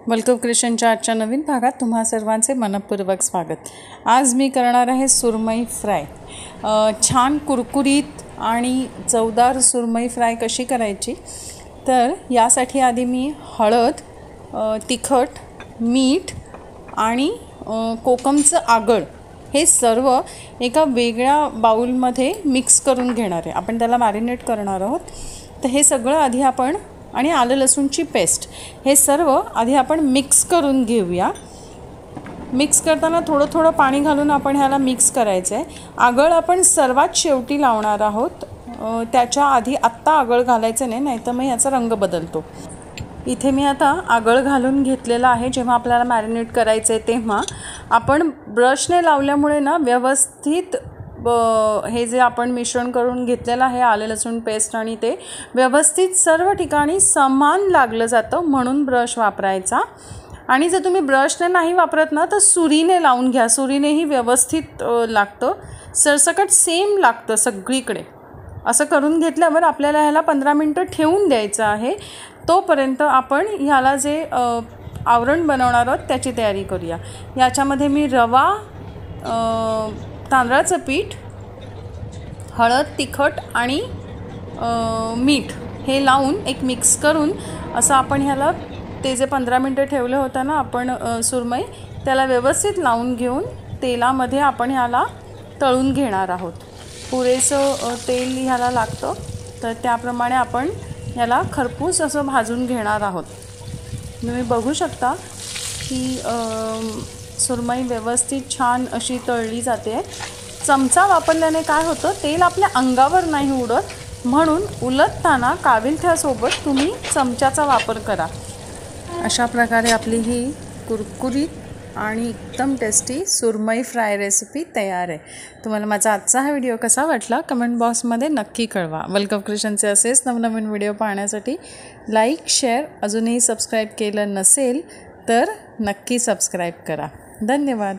Welcome क्रिएशनच्या आजच्या नवीन भागात तुम्हा सर्वांचे मनपूर्वक स्वागत। आज मी करणार आहे सुरमई फ्राय। छान कुरकुरीत आणि चवदार सुरमई फ्राय कशी करायची, तर यासाठी आधी मी हळद, तिखट, मीठ आणि कोकमचं आगळ हे सर्व एका वेगळ्या बाउलमध्ये मिक्स करून घेणार आहे। आपण त्याला मॅरिनेट करणार आहोत। तर हे सगळं आधी आपण आणि आलं लसूणची पेस्ट हे सर्व आधी आपण मिक्स करून घेऊया। मिक्स करताना थोडं थोडं पाणी घालून आपण ह्याला मिक्स करायचं आहे। आगळ आपण सर्वात शेवटी लावणार आहोत, त्याच्या आधी आत्ता आगळ घालायचं नाही, नाहीतर मग याचा रंग बदलतो। इथे मी आता आगळ घालून घेतलेला आहे। जेव्हा आपल्याला मॅरिनेट करायचं आहे तेव्हा आपण ब्रशने लावल्यामुळे ना व्यवस्थित हे जे आपण मिश्रण करून घेतलेलं आहे आले लसूण पेस्ट आणि ते व्यवस्थित सर्व ठिकाणी समान लागलं जातं, म्हणून ब्रश वापरायचा। आणि जर तुम्ही ब्रशने नाही वापरत ना तर सुरीने लावून घ्या, सुरीनेही व्यवस्थित लागतं, सरसकट सेम लागतं सगळीकडे। असं करून घेतल्यावर आपल्याला ह्याला 15 मिनटं ठेवून द्यायचं आहे। तोपर्यंत आपण ह्याला जे आवरण बनवणार आहोत त्याची तयारी करूया। याच्यामध्ये मी रवा, तांदळाचं पीठ, हळद, तिखट आणि मीठ हे लावून एक मिक्स करून असं आपण ह्याला ते जे 15 मिनटं ठेवलं होतं ना आपण सुरमई, त्याला व्यवस्थित लावून घेऊन तेलामध्ये आपण ह्याला तळून घेणार आहोत। पुरेसं तेल ह्याला लागतं, तर त्याप्रमाणे आपण ह्याला खरपूस असं भाजून घेणार आहोत। तुम्ही बघू शकता की सुरमई व्यवस्थित छान अशी तळली जाते। चमचा वापरल्याने काय होतं, तेल आपल्या अंगावर नाही उडत, म्हणून उलटताना काविलथ्यासोबत तुम्ही चमच्याचा वापर करा। अशा प्रकारे आपली ही कुरकुरीत आणि एकदम टेस्टी सुरमई फ्राय रेसिपी तयार आहे। तुम्हाला माझा आजचा हा व्हिडिओ कसा वाटला कमेंट बॉक्समध्ये नक्की कळवा। वेलकम क्रिएशनचे असेच नवनवीन व्हिडिओ पाहण्यासाठी लाईक, शेअर, अजूनही सबस्क्राईब केलं नसेल तर नक्की सबस्क्राईब करा। धन्यवाद।